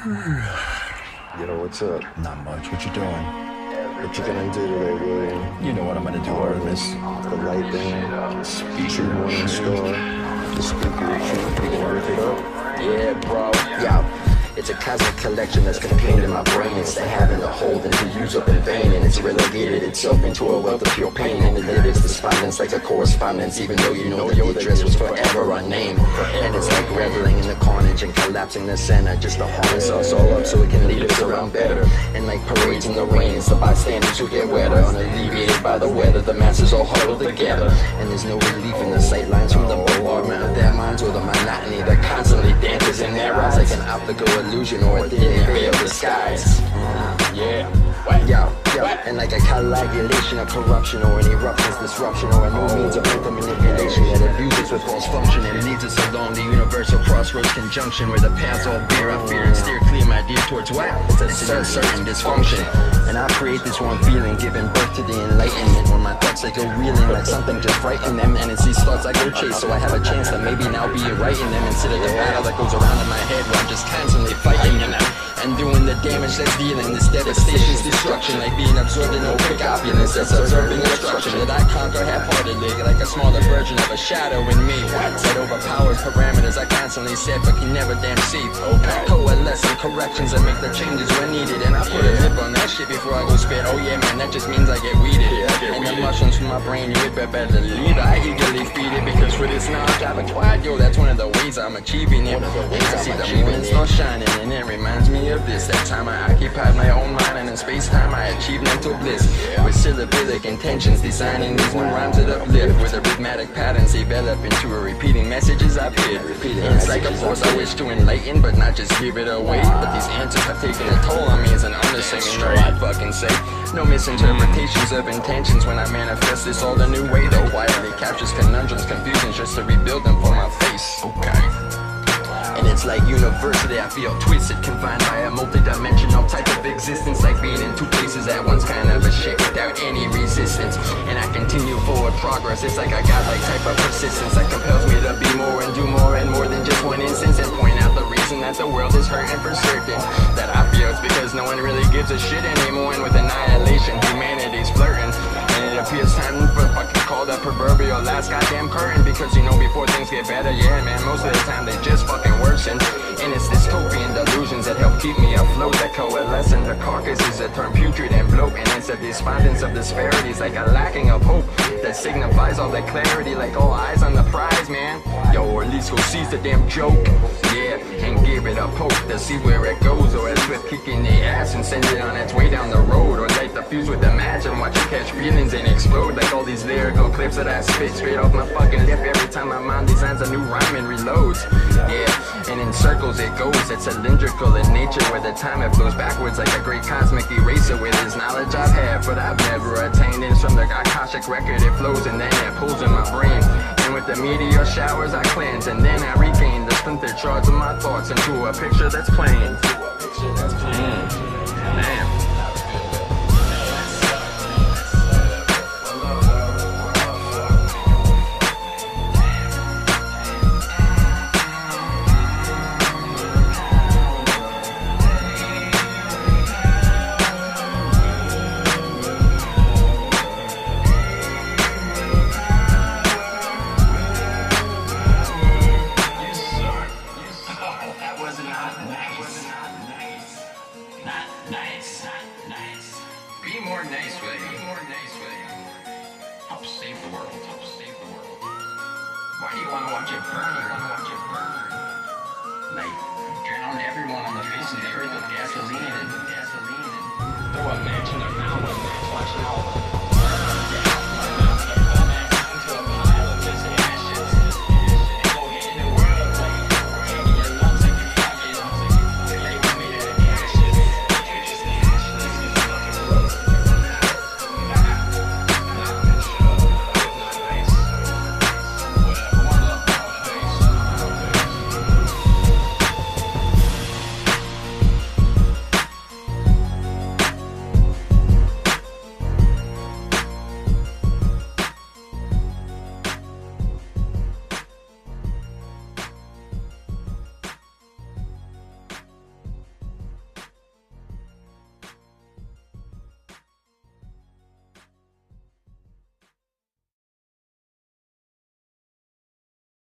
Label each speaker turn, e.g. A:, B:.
A: Yo, what's up?
B: Not much. What you doing?
A: What you gonna do today, William?
B: You know what I'm gonna do, Artemis.
A: The light thing, speak your morning star, the speaker of truth, you gonna rip it up?
C: Yeah, bro. Yeah. It's a cosmic collection that's contained in my brain. It's to have and to hold and to use up in vain. And it's relegated itself into a wealth of pure pain. And it is despondence like a correspondence, even though you know that the address was forever unnamed. And it's like reveling in the carnage and collapsing the center, just to harness us all up so it can lead us around better. And like parades in the rain, it's the bystanders who get wetter, unalleviated by the weather. The masses all huddled together, and there's no relief in the sightlines from the bombardment of their minds or the monotony that constantly dances in their eyes like an optical illusion or a thin veil disguise. Yeah. And like a coagulation of corruption or an eruption's disruption or a new means of mental manipulation that abuses with false function and leads us along the universal crossroads conjunction where the paths all bear. I fear and steer clear my dear towards what? It's a certain dysfunction. And I create this one feeling, giving birth to the enlightenment when my thoughts they go reeling like something just frightened them. And it's these thoughts I go chase, so I have a chance to maybe now be right in them instead of the battle that goes around in my head where I'm just constantly fighting them and doing the damage that's dealing this devastation's destruction, like being absorbed in opaque opulence that's observing destruction that I conquer half-heartedly like a smaller version of a shadow in me that overpowers parameters I constantly set but can never damn see. Coalescing corrections that make the changes when needed, and I put a lip on that shit before I go spit. Oh yeah man, that just means I get weeded. And the mushrooms from my brain, you would better leave. I eagerly feed it because for this knowledge I've acquired, yo, that's one of the ways I'm achieving it. And I see the morning star shining and it reminds me of this. That time I occupied my own mind, and in space-time I achieved mental bliss with syllabic intentions, designing these new rhymes that uplift with arithmetic patterns develop into a repeating messages I've hid. It's like a force I wish to enlighten, but not just give it away. But these answers have taken a toll on me as an understatement. No, I'd fucking say no misinterpretations of intentions when I manifest this all the new way. Though quietly captures conundrums, confusions just to rebuild them for my face. Okay. And it's like university, I feel twisted, confined by a multi-dimensional type of existence, like being in two places at once, kind of a shit without any resistance. And I continue forward progress, it's like a godlike type of persistence that compels me to be more and do more and more than just one instance, and point out the reason that the world is hurting for certain. That I feel it's because no one really gives a shit anymore, and with annihilation, humanity's flirting. And it appears time for fucking call the proverbial last goddamn curtain, because you know before things get better, yeah man, most of the time they just fucking worsen. And it's dystopian delusions that help keep me afloat, that coalesce in the carcasses that turn putrid and bloat. And it's a despondence of disparities, like a lacking of hope that signifies all that clarity, like all eyes on the prize, man. Yo, or at least go seize the damn joke, yeah, and give it a poke to see where it goes, or it's with kicking the ass and send it on its way down the road, or light the fuse with imagine, watch it catch feelings and explode like all these lyrical clips that I spit straight off my fucking lip every time my mind designs a new rhyme and reloads. Yeah, and in circles it goes, it's cylindrical in nature where the time it flows backwards like a great cosmic eraser with this knowledge I've had but I've never attained. It's from the Akashic record it flows and then it pulls in my brain, and with the meteor showers I cleanse and then I regain the splintered shards of my thoughts into a picture that's plain. Damn. Nice. Be more nice, William. Help save the world. Why do you want to watch it burn? Night.